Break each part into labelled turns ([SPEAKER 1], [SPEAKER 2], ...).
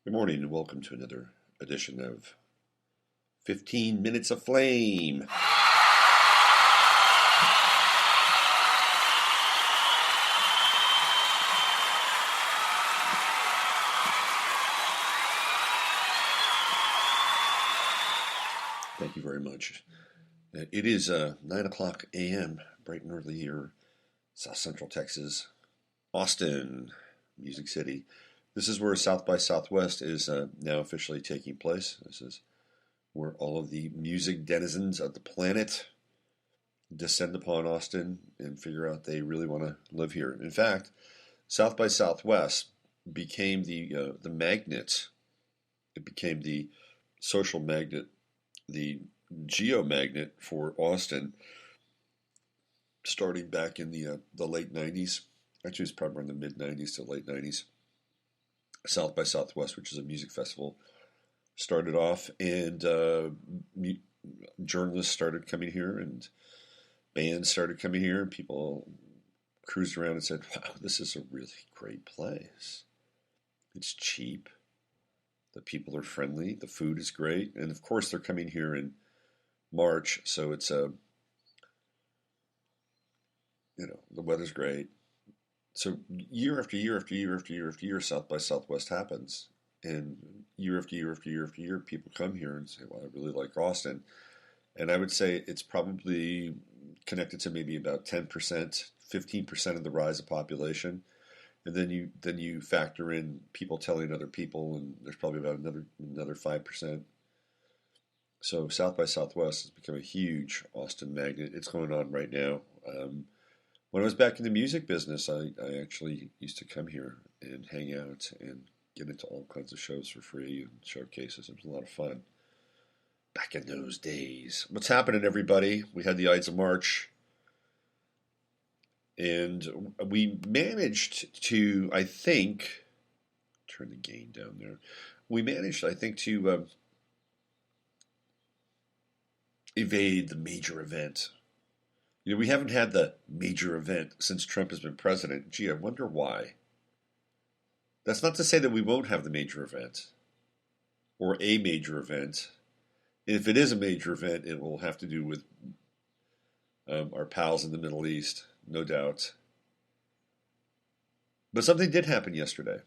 [SPEAKER 1] Good morning and welcome to another edition of 15 Minutes of Flame. Thank you very much. It is 9 o'clock a.m., bright and early here, South Central Texas, Austin, Music City. This is where South by Southwest is now officially taking place. This is where all of the music denizens of the planet descend upon Austin and figure out they really want to live here. In fact, South by Southwest became the magnet. It became the social magnet, the geomagnet for Austin, starting back in the late '90s. Actually, it's probably in the mid '90s to late '90s. South by Southwest, which is a music festival, started off, and journalists started coming here, and bands started coming here, and people cruised around and said, "Wow, this is a really great place. It's cheap. The people are friendly. The food is great." And of course, they're coming here in March, so it's the weather's great. So year after year after year after year after year, South by Southwest happens, and year after year after year after year, people come here and say, "Well, I really like Austin," and I would say it's probably connected to maybe about 10%, 15% of the rise of population, and then you factor in people telling other people, and there's probably about another 5%. So South by Southwest has become a huge Austin magnet. It's going on right now. When I was back in the music business, I actually used to come here and hang out and get into all kinds of shows for free and showcases. It was a lot of fun back in those days. What's happening, everybody? We had the Ides of March, and we managed to, I think, turn the gain down there. We managed, I think, to evade the major event. We haven't had the major event since Trump has been president. Gee, I wonder why. That's not to say that we won't have the major event or a major event. If it is a major event, it will have to do with our pals in the Middle East, no doubt. But something did happen yesterday,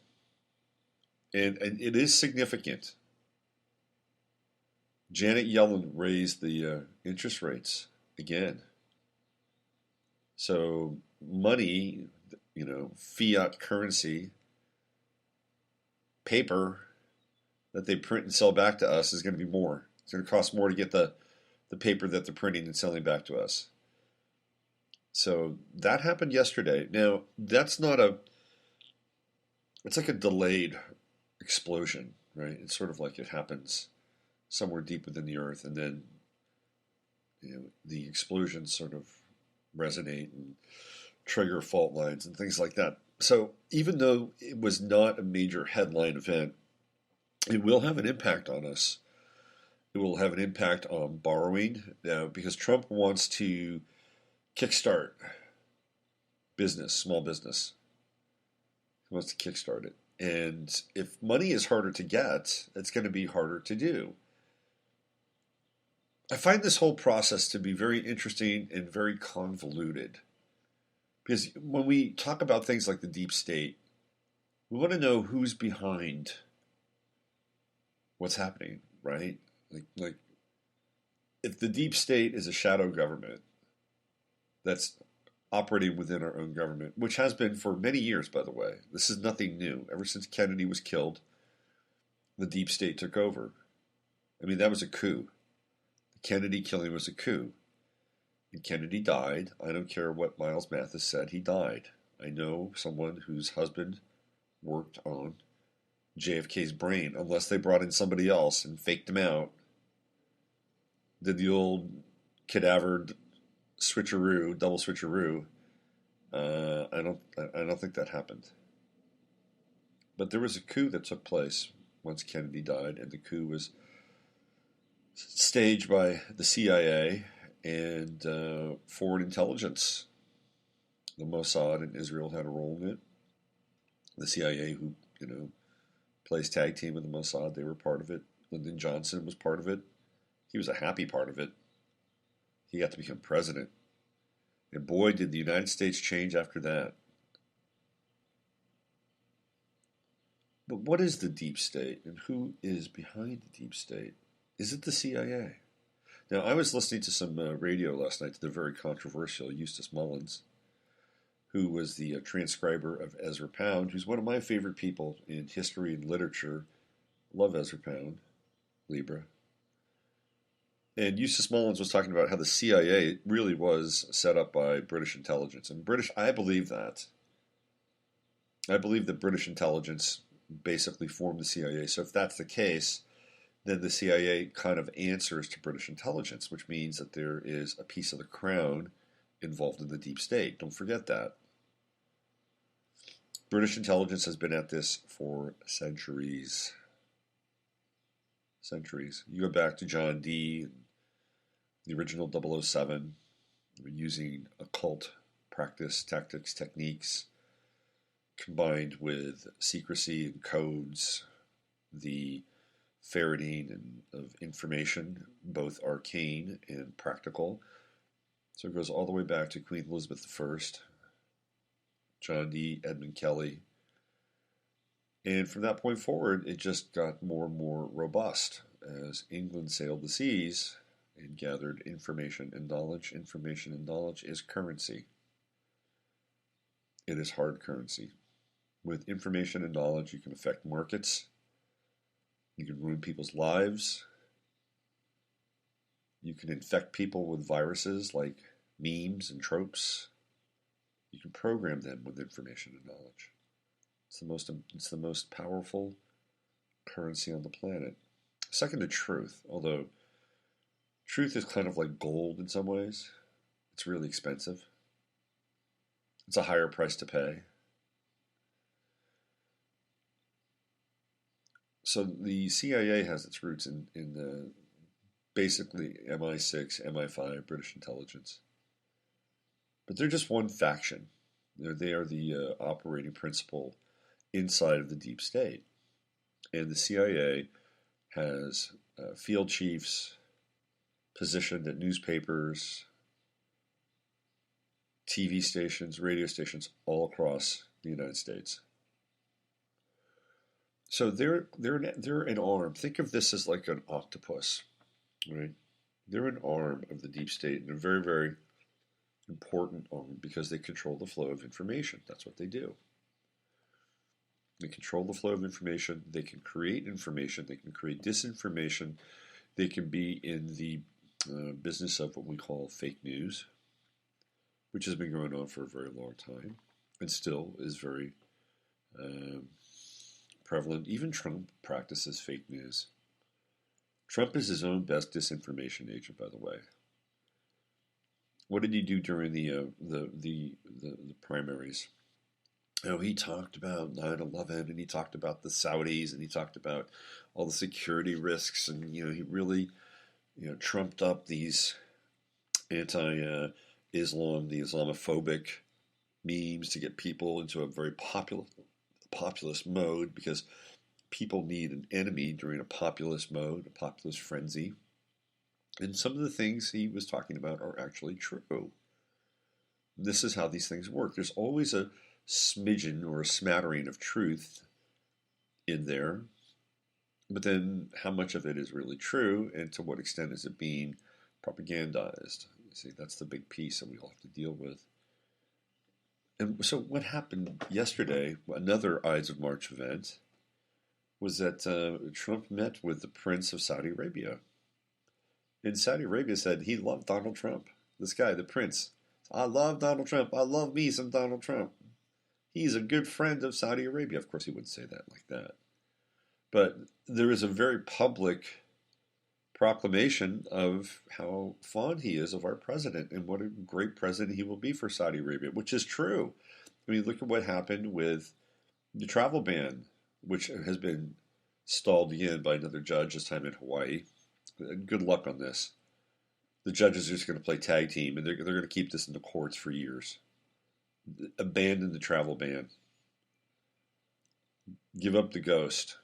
[SPEAKER 1] and it is significant. Janet Yellen raised the interest rates again. So money, fiat currency, paper that they print and sell back to us is going to be more. It's going to cost more to get the paper that they're printing and selling back to us. So that happened yesterday. Now, that's not it's like a delayed explosion, right? It's sort of like it happens somewhere deep within the earth, and then the explosions sort of resonate and trigger fault lines and things like that. So even though it was not a major headline event, it will have an impact on us. It will have an impact on borrowing now, because Trump wants to kickstart business, small business. He wants to kickstart it. And if money is harder to get, it's going to be harder to do. I find this whole process to be very interesting and very convoluted. Because when we talk about things like the deep state, we want to know who's behind what's happening, right? Like if the deep state is a shadow government that's operating within our own government, which has been for many years, by the way. This is nothing new. Ever since Kennedy was killed, the deep state took over. I mean, that was a coup. Kennedy killing was a coup. And Kennedy died. I don't care what Miles Mathis said. He died. I know someone whose husband worked on JFK's brain, unless they brought in somebody else and faked him out. Did the old cadavered switcheroo, double switcheroo. I don't think that happened. But there was a coup that took place once Kennedy died, and the coup was staged by the CIA and foreign intelligence. The Mossad in Israel had a role in it. The CIA, who plays tag team with the Mossad. They were part of it. Lyndon Johnson was part of it. He was a happy part of it. He got to become president. And boy, did the United States change after that. But what is the deep state, and who is behind the deep state? Is it the CIA? Now, I was listening to some radio last night to the very controversial Eustace Mullins, who was the transcriber of Ezra Pound, who's one of my favorite people in history and literature. Love Ezra Pound, Libra. And Eustace Mullins was talking about how the CIA really was set up by British intelligence. And I believe that. I believe that British intelligence basically formed the CIA. So if that's the case, then the CIA kind of answers to British intelligence, which means that there is a piece of the crown involved in the deep state. Don't forget that. British intelligence has been at this for centuries. Centuries. You go back to John Dee, the original 007, using occult practice, tactics, techniques, combined with secrecy and codes, the ferreting of information, both arcane and practical. So it goes all the way back to Queen Elizabeth I, John Dee, Edmund Kelly. And from that point forward, it just got more and more robust as England sailed the seas and gathered information and knowledge. Information and knowledge is currency. It is hard currency. With information and knowledge, you can affect markets. You can ruin people's lives. You can infect people with viruses like memes and tropes. You can program them with information and knowledge. It's the most powerful currency on the planet. Second to truth, although truth is kind of like gold in some ways. It's really expensive. It's a higher price to pay. So the CIA has its roots in the basically MI6, MI5, British intelligence. But they're just one faction. They are the operating principle inside of the deep state. And the CIA has field chiefs positioned at newspapers, TV stations, radio stations all across the United States. So they're an arm. Think of this as like an octopus, right? They're an arm of the deep state, and a very, very important arm because they control the flow of information. That's what they do. They control the flow of information. They can create information. They can create disinformation. They can be in the business of what we call fake news, which has been going on for a very long time and still is very prevalent. Even Trump practices fake news. Trump is his own best disinformation agent, by the way. What did he do during the primaries? He talked about 9/11, and he talked about the Saudis, and he talked about all the security risks, and he really trumped up these anti-Islam, the Islamophobic memes to get people into a very populist mode, because people need an enemy during a populist mode, a populist frenzy. And some of the things he was talking about are actually true. This is how these things work. There's always a smidgen or a smattering of truth in there, but then how much of it is really true, and to what extent is it being propagandized? See, that's the big piece that we all have to deal with. And so what happened yesterday, another Ides of March event, was that Trump met with the Prince of Saudi Arabia. And Saudi Arabia said he loved Donald Trump. This guy, the Prince. I love Donald Trump. I love me some Donald Trump. He's a good friend of Saudi Arabia. Of course, he wouldn't say that like that. But there is a very public proclamation of how fond he is of our president and what a great president he will be for Saudi Arabia, which is true. I mean, look at what happened with the travel ban, which has been stalled again by another judge, this time in Hawaii. Good luck on this. The judges are just going to play tag team, and they're going to keep this in the courts for years. Abandon the travel ban. Give up the ghost.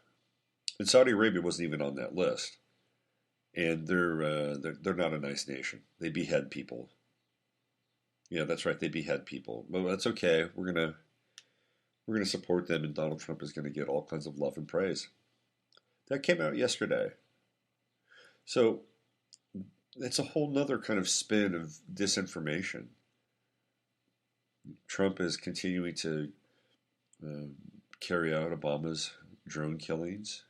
[SPEAKER 1] And Saudi Arabia wasn't even on that list. And they're not a nice nation. They behead people. Yeah, that's right. They behead people. But that's okay. We're gonna support them, and Donald Trump is going to get all kinds of love and praise. That came out yesterday. So it's a whole nother kind of spin of disinformation. Trump is continuing to carry out Obama's drone killings.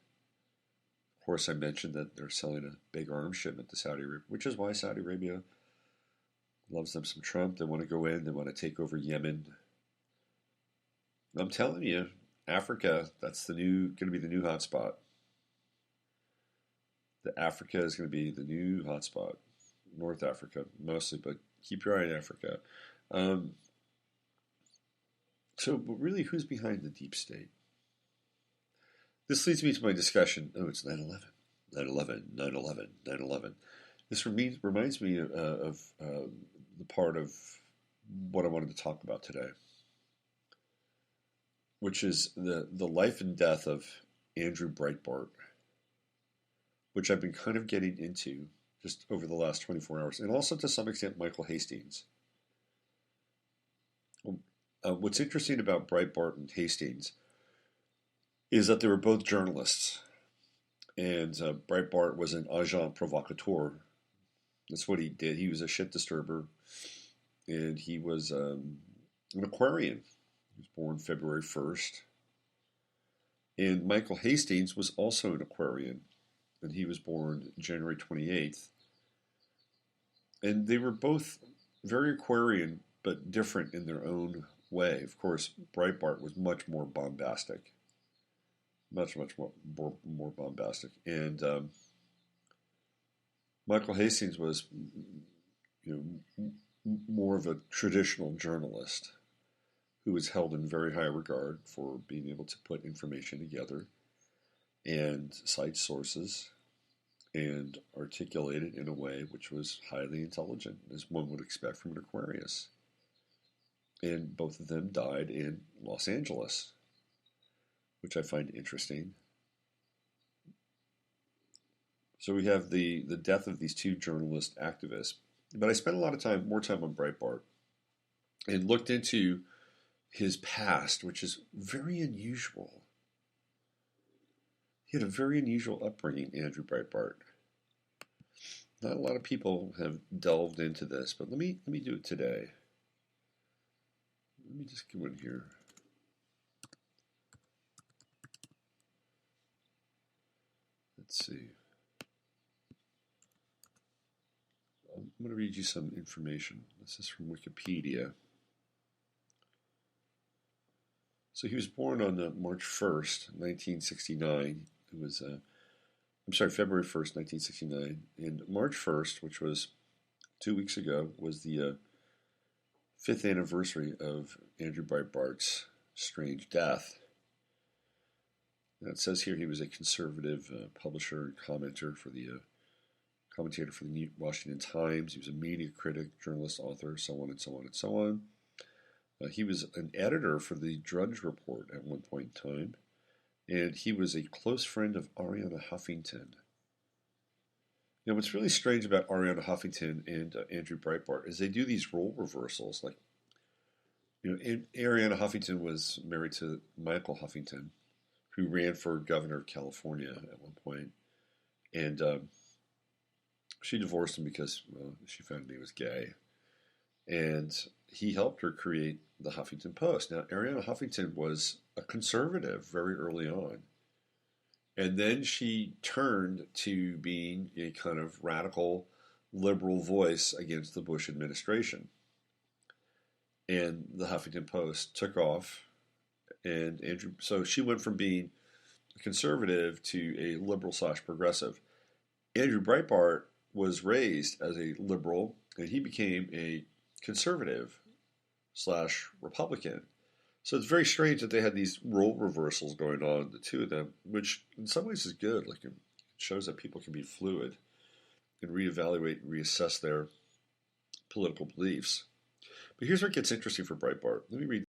[SPEAKER 1] Of course, I mentioned that they're selling a big arms shipment to Saudi Arabia, which is why Saudi Arabia loves them some Trump. They want to go in. They want to take over Yemen. I'm telling you, Africa, that's going to be the new hotspot. The Africa is going to be the new hotspot. North Africa, mostly, but keep your eye on Africa. But really, who's behind the deep state? This leads me to my discussion. Oh, it's 9/11. 9/11, 9/11, 9/11. This reminds me of the part of what I wanted to talk about today, which is the life and death of Andrew Breitbart, which I've been kind of getting into just over the last 24 hours, and also to some extent Michael Hastings. What's interesting about Breitbart and Hastings is that they were both journalists, and Breitbart was an agent provocateur. That's what he did. He was a shit disturber, and he was an Aquarian. He was born February 1st. And Michael Hastings was also an Aquarian, and he was born January 28th. And they were both very Aquarian, but different in their own way. Of course, Breitbart was much more bombastic. Much more bombastic. And Michael Hastings was more of a traditional journalist who was held in very high regard for being able to put information together and cite sources and articulate it in a way which was highly intelligent, as one would expect from an Aquarius. And both of them died in Los Angeles, which I find interesting. So we have the death of these two journalist activists. But I spent a lot of more time on Breitbart, and looked into his past, which is very unusual. He had a very unusual upbringing, Andrew Breitbart. Not a lot of people have delved into this, but let me do it today. Let me just go in here. Let's see. I'm going to read you some information. This is from Wikipedia. So he was born on March 1st, 1969. It was, February 1st, 1969. And March 1st, which was 2 weeks ago, was the 5th anniversary of Andrew Breitbart's strange death. Now it says here he was a conservative publisher and commentator for the New Washington Times. He was a media critic, journalist, author, so on and so on and so on. He was an editor for the Drudge Report at one point in time, and he was a close friend of Arianna Huffington. What's really strange about Arianna Huffington and Andrew Breitbart is they do these role reversals. Like, Arianna Huffington was married to Michael Huffington, who ran for governor of California at one point, and she divorced him because she found he was gay, and he helped her create the Huffington Post. Now, Arianna Huffington was a conservative very early on, and then she turned to being a kind of radical liberal voice against the Bush administration. And the Huffington Post took off, and so she went from being a conservative to a liberal/progressive. Andrew Breitbart was raised as a liberal, and he became a conservative/Republican. So it's very strange that they had these role reversals going on, the two of them, which in some ways is good. Like, it shows that people can be fluid and reevaluate and reassess their political beliefs. But here's where it gets interesting for Breitbart. Let me read